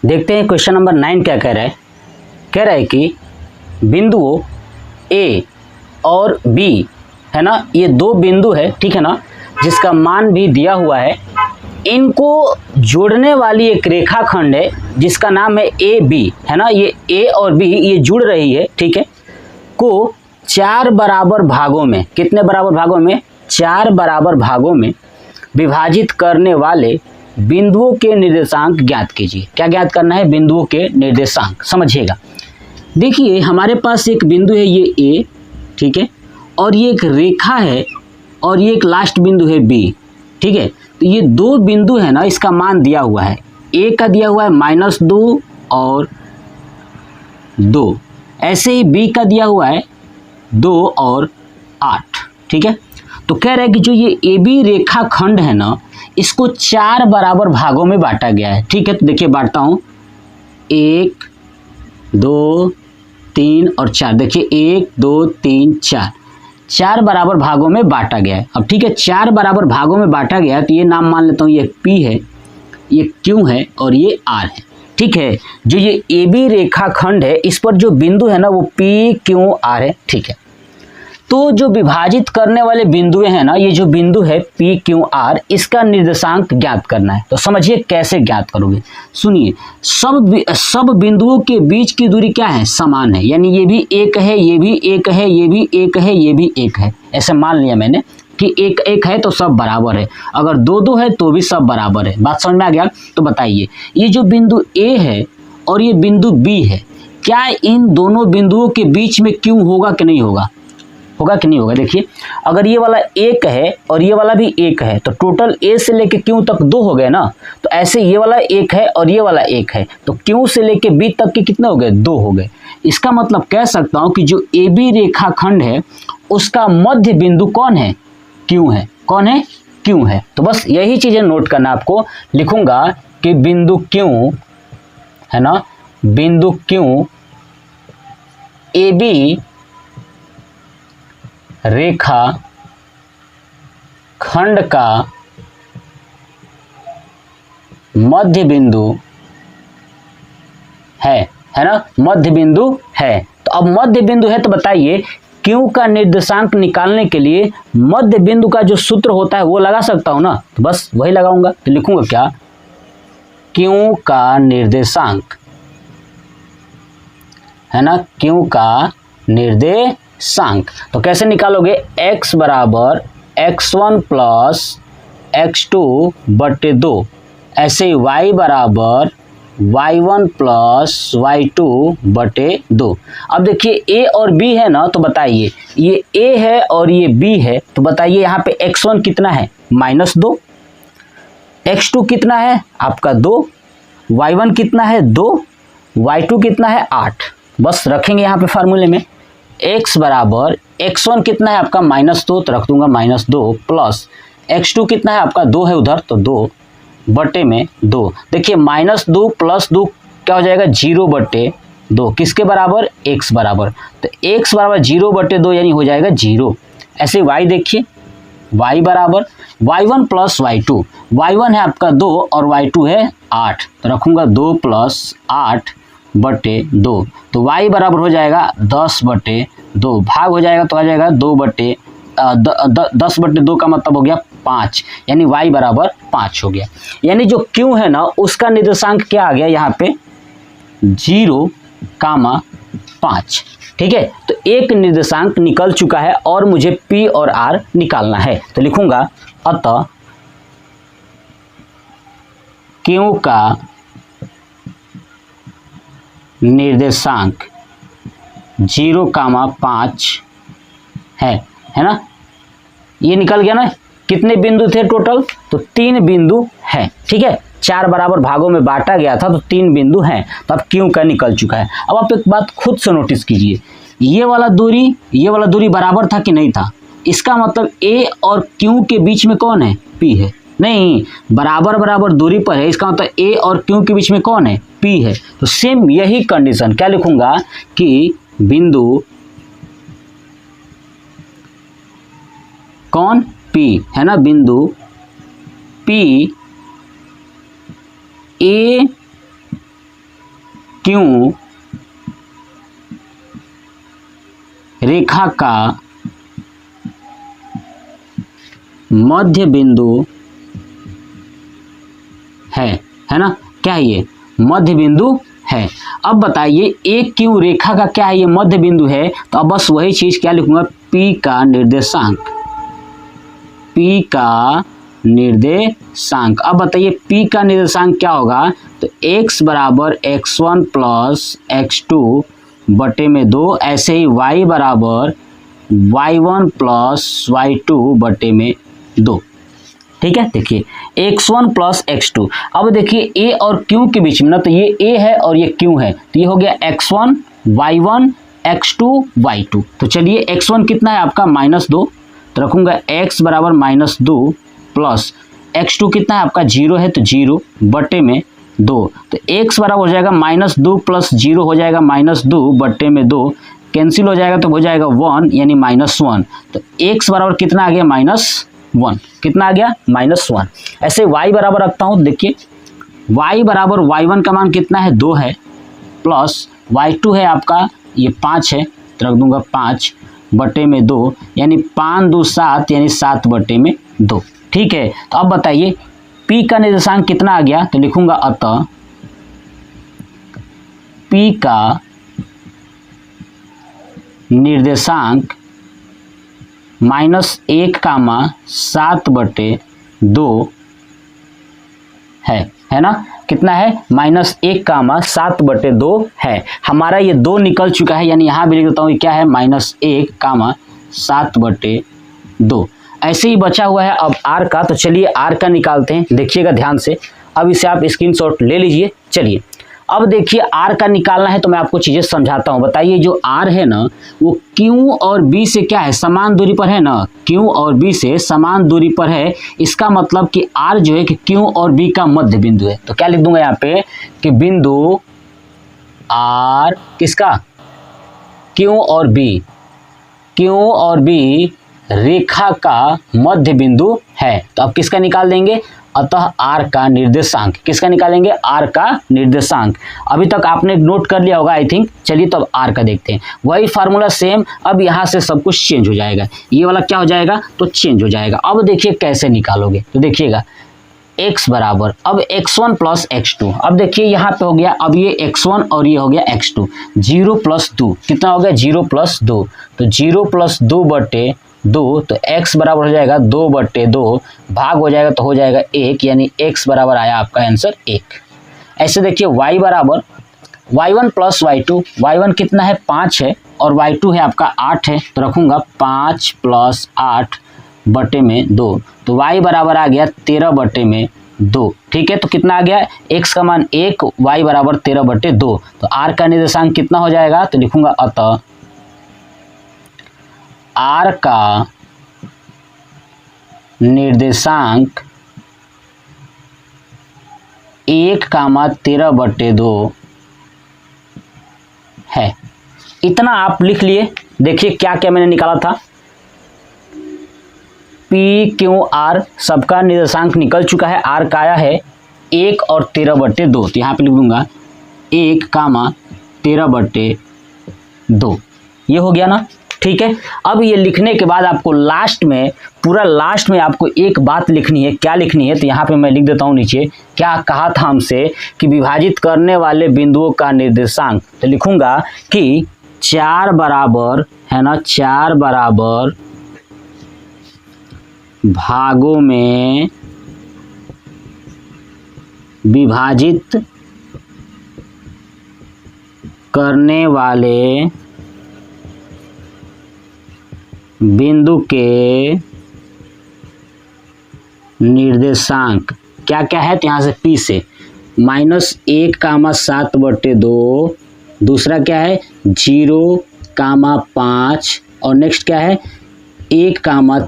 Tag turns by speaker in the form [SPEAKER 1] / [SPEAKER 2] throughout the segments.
[SPEAKER 1] देखते हैं question number 9 क्या कह रहा है। कह रहा है कि बिंदुओं ए और बी है ना, ये दो बिंदु है, ठीक है ना, जिसका मान भी दिया हुआ है। इनको जोड़ने वाली एक रेखाखंड है जिसका नाम है ए बी, है ना। ये ए और बी ये जुड़ रही है, ठीक है, को 4 बराबर भागों में, कितने बराबर भागों में, 4 बराबर भागों में विभाजित करने वाले बिंदुओं के निर्देशांक ज्ञात कीजिए। क्या ज्ञात करना है? बिंदुओं के निर्देशांक। समझिएगा, देखिए हमारे पास एक बिंदु है ये ए, ठीक है, और ये एक रेखा है और ये एक लास्ट बिंदु है बी, ठीक है। तो ये दो बिंदु है ना, इसका मान दिया हुआ है। ए का दिया हुआ है -2 और 2, ऐसे ही बी का दिया हुआ है 2 और 8, ठीक है। तो कह रहा है कि जो ये ए बी रेखा खंड है ना, इसको 4 बराबर भागों में बांटा गया है, ठीक है। तो देखिए बांटता हूँ, 1 2 3 और 4। देखिए 1 2 3 4, 4 बराबर भागों में बांटा गया है। अब ठीक है, 4 बराबर भागों में बांटा गया है, तो ये नाम मान लेता हूँ, ये P है, ये Q है और ये R है, ठीक है। जो ये ए बी रेखा खंड है, इस पर जो बिंदु है ना वो P Q R है, ठीक है। तो जो विभाजित करने वाले बिंदु हैं ना, ये जो बिंदु है P Q R, इसका निर्देशांक ज्ञात करना है। तो समझिए कैसे ज्ञात करोगे। सुनिए, सब बिंदुओं के बीच की दूरी क्या है? समान है, यानी ये भी एक है, ये भी एक है, ये भी एक है, ये भी एक है। ऐसे मान लिया मैंने कि एक एक है तो सब बराबर है, अगर दो दो है तो भी सब बराबर है। बात समझ में आ गया? तो बताइए, ये जो बिंदु A है और ये बिंदु B है, क्या इन दोनों बिंदुओं के बीच में Q होगा कि नहीं होगा? होगा कि नहीं होगा? देखिए, अगर ये वाला एक है और ये वाला भी एक है, तो टोटल ए से लेके क्यू तक 2 हो गए ना। तो ऐसे ये वाला एक है और ये वाला एक है, तो क्यू से लेके बी तक के कितने हो गए? 2 हो गए। इसका मतलब कह सकता हूं कि जो ए बी रेखाखंड है उसका मध्य बिंदु कौन है? क्यू है। कौन है? क्यू है। तो बस यही चीजें नोट करना आपको। लिखूंगा कि बिंदु क्यू है ना, बिंदु क्यू ए बी रेखा खंड का मध्य बिंदु है ना, मध्य बिंदु है। तो अब मध्य बिंदु है, तो बताइए क्यू का निर्देशांक निकालने के लिए मध्य बिंदु का जो सूत्र होता है वो लगा सकता हूं ना, तो बस वही लगाऊंगा। तो लिखूंगा क्या? क्यू का निर्देशांक, है ना, क्यू का निर्देशांक। तो कैसे निकालोगे? x बराबर x1 प्लस x2 बटे 2, ऐसे ही y बराबर y1 प्लस y2 बटे 2। अब देखिए a और b है ना, तो बताइए ये a है और ये b है, तो बताइए यहाँ पे x1 कितना है? -2, x2 कितना है आपका 2, y1 कितना है 2, y2 कितना है 8। बस रखेंगे यहाँ पे फार्मूले में, x बराबर x1 कितना है आपका -2, तो रख दूंगा -2 प्लस x2 कितना है आपका 2 है उधर, तो 2 बटे में 2। देखिए -2 प्लस 2 क्या हो जाएगा? 0 बटे 2। किसके बराबर? x बराबर। तो x बराबर 0 बटे 2 यानी हो जाएगा 0। ऐसे y देखिए, y बराबर y1 प्लस y2, y1 है आपका 2 और y2 है 8, तो रखूंगा 2 प्लस 8 बटे 2। तो y बराबर हो जाएगा 10 बटे 2, भाग हो जाएगा तो आ जाएगा 10 बटे 2 का मतलब हो गया 5, यानी y बराबर 5 हो गया। यानी जो q है ना उसका निर्देशांक क्या आ गया यहाँ पे? 0,5, ठीक है। तो एक निर्देशांक निकल चुका है और मुझे p और r निकालना है। तो लिखूंगा अतः q का निर्देशांक 0,5 है ना। ये निकल गया ना। कितने बिंदु थे टोटल? तो 3 बिंदु है, ठीक है। 4 बराबर भागों में बांटा गया था, तो 3 बिंदु हैं। तो अब क्यू का निकल चुका है। अब आप एक बात खुद से नोटिस कीजिए, ये वाला दूरी बराबर था कि नहीं था? इसका मतलब ए और क्यू के बीच में कौन है? पी है। नहीं, बराबर दूरी पर है, इसका मतलब ए और क्यू के बीच में कौन है? पी है। तो सेम यही कंडीशन क्या लिखूंगा कि बिंदु कौन? पी, है ना, बिंदु पी ए क्यों रेखा का मध्य बिंदु है ना, क्या है ये मध्य बिंदु है। अब बताइए एक क्यों रेखा का क्या है ये मध्य बिंदु है, तो अब बस वही चीज क्या लिखूंगा, P का निर्देशांक, P का निर्देशांक। अब बताइए P का निर्देशांक क्या होगा, तो x बराबर x1 प्लस x2 बटे में 2, ऐसे ही y बराबर y1 प्लस y2 बटे में 2। ठीक है, देखिए x1 प्लस x2। अब देखिए a और q के बीच में ना, तो ये a है और ये q है, तो ये हो गया x1 y1 x2 y2। तो चलिए x1 कितना है आपका -2, तो रखूंगा x बराबर -2 प्लस x2 कितना है आपका 0 है, तो 0 बटे में 2, तो x बराबर हो जाएगा -2 प्लस 0 हो जाएगा -2 बटे में 2, कैंसिल हो जाएगा तो हो जाएगा 1 यानी -1। तो x बराबर कितना आ गया -1, कितना आ गया -1। ऐसे y बराबर रखता हूँ, देखिए y बराबर y1 का मान कितना है 2 है, प्लस y2 है आपका ये 5 है, तो रख दूंगा 5 बटे में 2 यानी 5 2 7 यानी 7 बटे में 2। ठीक है, तो अब बताइए P का निर्देशांक कितना आ गया, तो लिखूंगा अतः P का निर्देशांक -1 कामा 7 बटे 2 है ना, कितना है -1 कामा 7 बटे 2 है। हमारा ये 2 निकल चुका है, यानी यहाँ भी लिख देता हूँ क्या है -1 कामा 7 बटे 2। ऐसे ही बचा हुआ है अब r का, तो चलिए r का निकालते हैं, देखिएगा ध्यान से। अब इसे आप स्क्रीनशॉट ले लीजिए। चलिए अब देखिए r का निकालना है, तो मैं आपको चीज़ें समझाता हूँ। बताइए जो r है ना, वो q और b से क्या है, समान दूरी पर है ना, q और b से समान दूरी पर है। इसका मतलब कि r जो है कि q और b का मध्य बिंदु है। तो क्या लिख दूंगा यहाँ पे कि बिंदु r किसका, q और b रेखा का मध्य बिंदु है। तो अब किसका निकाल देंगे, अतः r का निर्देशांक, किसका निकालेंगे, r का निर्देशांक। अभी तक आपने नोट कर लिया होगा आई थिंक। चलिए तो अब r का देखते हैं, वही फार्मूला सेम। अब यहाँ से सब कुछ चेंज हो जाएगा, ये वाला क्या हो जाएगा, तो चेंज हो जाएगा। अब देखिए कैसे निकालोगे, तो देखिएगा x बराबर अब x1 प्लस x2। अब देखिए यहाँ पे हो गया, अब ये x1 और ये हो गया x2, 0 + 2 कितना हो गया, 0 + 2, तो 0 + 2 बटे 2, तो x बराबर हो जाएगा 2 बटे 2, भाग हो जाएगा तो हो जाएगा 1, यानी x बराबर आया आपका आंसर 1। ऐसे देखिए y बराबर y1 प्लस y2, y1 कितना है 5 है और y2 है आपका 8 है, तो रखूंगा 5 + 8 बटे में 2, तो y बराबर आ गया 13 बटे में 2। ठीक है, तो कितना आ गया, x का मान 1, y बराबर 13 बटे 2। तो r का निर्देशांक कितना हो जाएगा, तो लिखूंगा अतः r का निर्देशांक 1, 13 बटे 2 है। इतना आप लिख लिए। देखिए क्या क्या मैंने निकाला था, PQR सबका निर्देशांक निकल चुका है। r का आया है 1 और 13 बटे 2, तो यहाँ पे लिख दूंगा 1, 13 बटे 2। ये हो गया ना। ठीक है, अब ये लिखने के बाद आपको लास्ट में, पूरा लास्ट में आपको एक बात लिखनी है। क्या लिखनी है, तो यहाँ पे मैं लिख देता हूँ नीचे, क्या कहा था हमसे कि विभाजित करने वाले बिंदुओं का निर्देशांक। तो लिखूंगा कि 4 बराबर है ना, 4 बराबर भागों में विभाजित करने वाले बिंदु के निर्देशांक क्या क्या है, तो यहाँ से P से -1, 7 बटे 2, दूसरा क्या है 0, 5 और नेक्स्ट क्या है 1,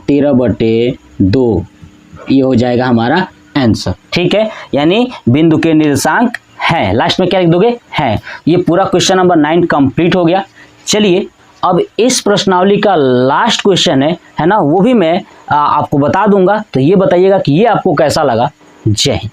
[SPEAKER 1] 13 बटे 2। ये हो जाएगा हमारा आंसर। ठीक है, यानी बिंदु के निर्देशांक है। लास्ट में क्या लिख दोगे, है। ये पूरा क्वेश्चन नंबर 9 कंप्लीट हो गया। चलिए अब इस प्रश्नावली का लास्ट क्वेश्चन है ना, वो भी मैं आपको बता दूंगा। तो ये बताइएगा कि ये आपको कैसा लगा। जय हिंद।